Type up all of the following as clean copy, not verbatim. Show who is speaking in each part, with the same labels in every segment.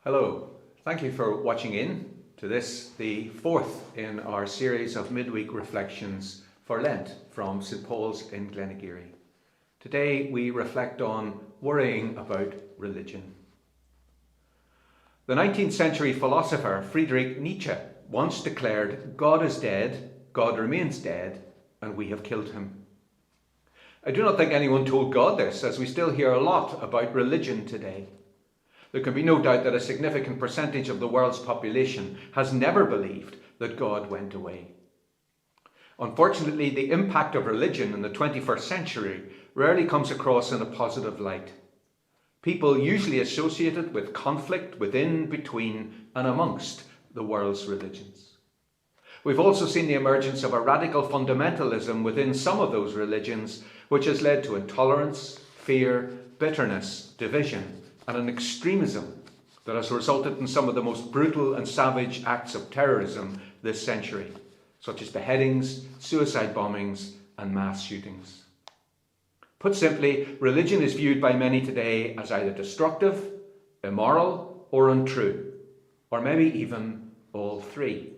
Speaker 1: Hello, thank you for watching in to this, the fourth in our series of midweek reflections for Lent from St. Paul's in Glenageary. Today we reflect on worrying about religion. The 19th century philosopher Friedrich Nietzsche once declared, "God is dead, God remains dead, and we have killed him." I do not think anyone told God this, as we still hear a lot about religion today. There can be no doubt that a significant percentage of the world's population has never believed that God went away. Unfortunately, the impact of religion in the 21st century rarely comes across in a positive light. People usually associate it with conflict within, between, and amongst the world's religions. We've also seen the emergence of a radical fundamentalism within some of those religions, which has led to intolerance, fear, bitterness, division, and an extremism that has resulted in some of the most brutal and savage acts of terrorism this century, such as beheadings, suicide bombings, and mass shootings. Put simply, religion is viewed by many today as either destructive, immoral, or untrue, or maybe even all three.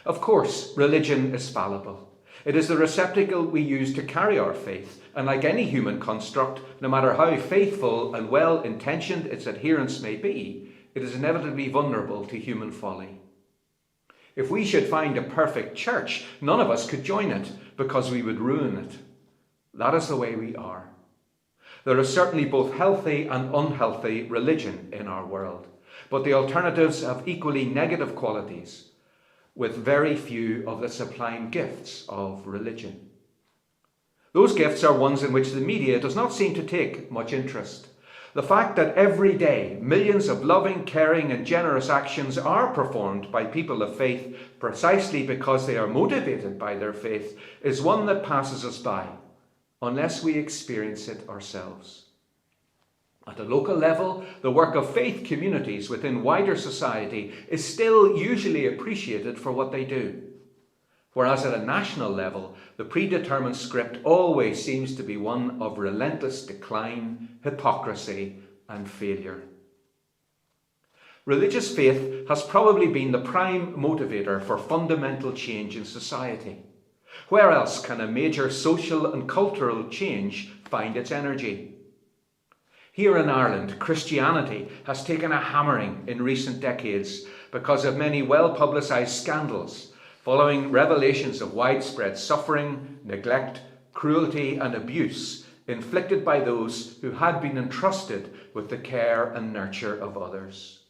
Speaker 1: Of course, religion is fallible. It is the receptacle we use to carry our faith, and like any human construct, no matter how faithful and well-intentioned its adherents may be, it is inevitably vulnerable to human folly. If we should find a perfect church, none of us could join it, because we would ruin it. That is the way we are. There is certainly both healthy and unhealthy religion in our world, but the alternatives have equally negative qualities, with very few of the sublime gifts of religion. Those gifts are ones in which the media does not seem to take much interest. The fact that every day millions of loving, caring and generous actions are performed by people of faith precisely because they are motivated by their faith is one that passes us by, unless we experience it ourselves. At a local level, the work of faith communities within wider society is still usually appreciated for what they do. Whereas at a national level, the predetermined script always seems to be one of relentless decline, hypocrisy, and failure. Religious faith has probably been the prime motivator for fundamental change in society. Where else can a major social and cultural change find its energy? Here in Ireland, Christianity has taken a hammering in recent decades because of many well-publicised scandals following revelations of widespread suffering, neglect, cruelty and abuse inflicted by those who had been entrusted with the care and nurture of others.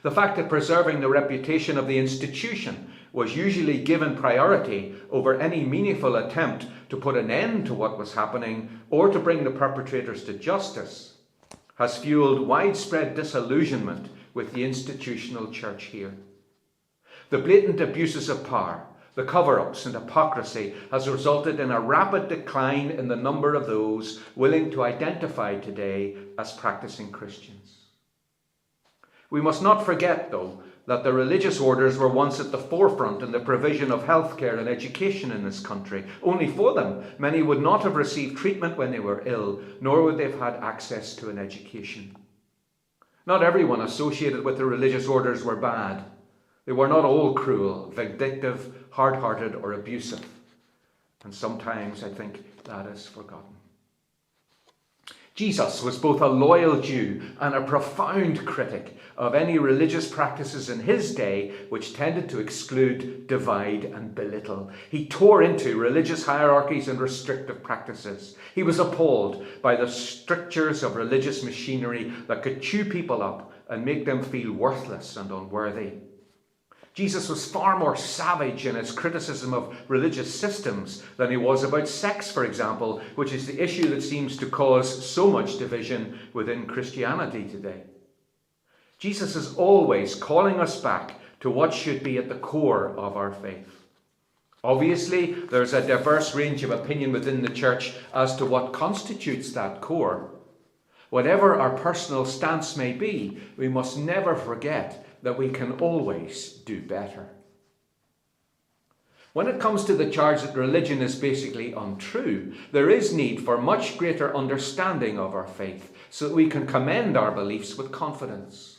Speaker 1: The fact that preserving the reputation of the institution was usually given priority over any meaningful attempt to put an end to what was happening or to bring the perpetrators to justice has fueled widespread disillusionment with the institutional church here. The blatant abuses of power, the cover-ups and hypocrisy has resulted in a rapid decline in the number of those willing to identify today as practicing Christians. We must not forget, though, that the religious orders were once at the forefront in the provision of healthcare and education in this country. Only for them, many would not have received treatment when they were ill, nor would they have had access to an education. Not everyone associated with the religious orders were bad. They were not all cruel, vindictive, hard-hearted, or abusive. And sometimes I think that is forgotten. Jesus was both a loyal Jew and a profound critic of any religious practices in his day which tended to exclude, divide and belittle. He tore into religious hierarchies and restrictive practices. He was appalled by the strictures of religious machinery that could chew people up and make them feel worthless and unworthy. Jesus was far more savage in his criticism of religious systems than he was about sex, for example, which is the issue that seems to cause so much division within Christianity today. Jesus is always calling us back to what should be at the core of our faith. Obviously, there's a diverse range of opinion within the church as to what constitutes that core. Whatever our personal stance may be, we must never forget that we can always do better. When it comes to the charge that religion is basically untrue, there is need for much greater understanding of our faith, so that we can commend our beliefs with confidence.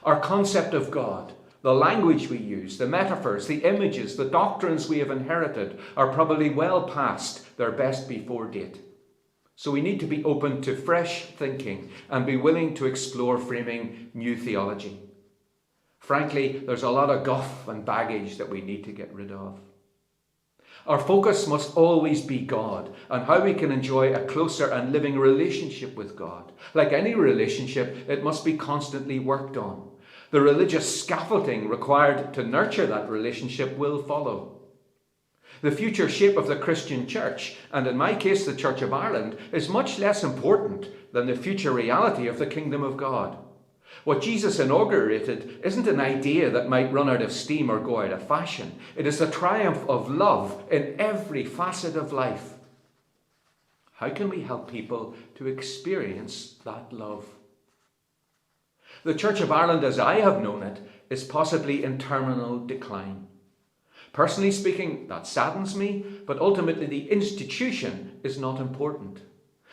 Speaker 1: Our concept of God, the language we use, the metaphors, the images, the doctrines we have inherited are probably well past their best before date. So we need to be open to fresh thinking and be willing to explore framing new theology. Frankly, there's a lot of guff and baggage that we need to get rid of. Our focus must always be God and how we can enjoy a closer and living relationship with God. Like any relationship, it must be constantly worked on. The religious scaffolding required to nurture that relationship will follow. The future shape of the Christian church, and in my case the Church of Ireland, is much less important than the future reality of the kingdom of God. What Jesus inaugurated isn't an idea that might run out of steam or go out of fashion. It is the triumph of love in every facet of life. How can we help people to experience that love? The Church of Ireland, as I have known it, is possibly in terminal decline. Personally speaking, that saddens me, but ultimately the institution is not important.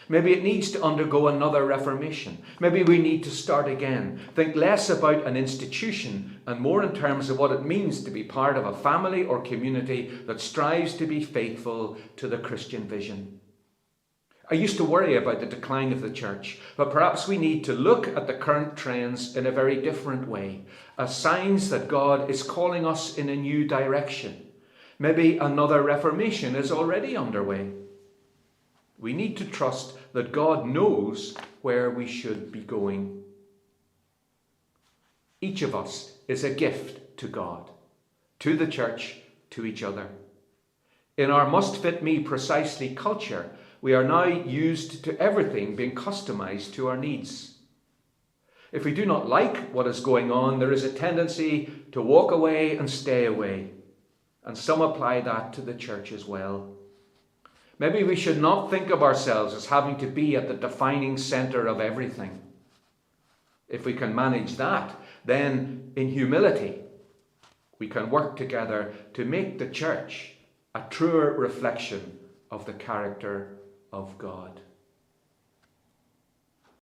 Speaker 1: Maybe it needs to undergo another reformation. Maybe we need to start again. Think less about an institution and more in terms of what it means to be part of a family or community that strives to be faithful to the Christian vision. I used to worry about the decline of the church, but perhaps we need to look at the current trends in a very different way, as signs that God is calling us in a new direction. Maybe another reformation is already underway. We need to trust that God knows where we should be going. Each of us is a gift to God, to the church, to each other. In our must-fit-me precisely culture, we are now used to everything being customized to our needs. If we do not like what is going on, there is a tendency to walk away and stay away. And some apply that to the church as well. Maybe we should not think of ourselves as having to be at the defining center of everything. If we can manage that, then in humility, we can work together to make the church a truer reflection of the character of God.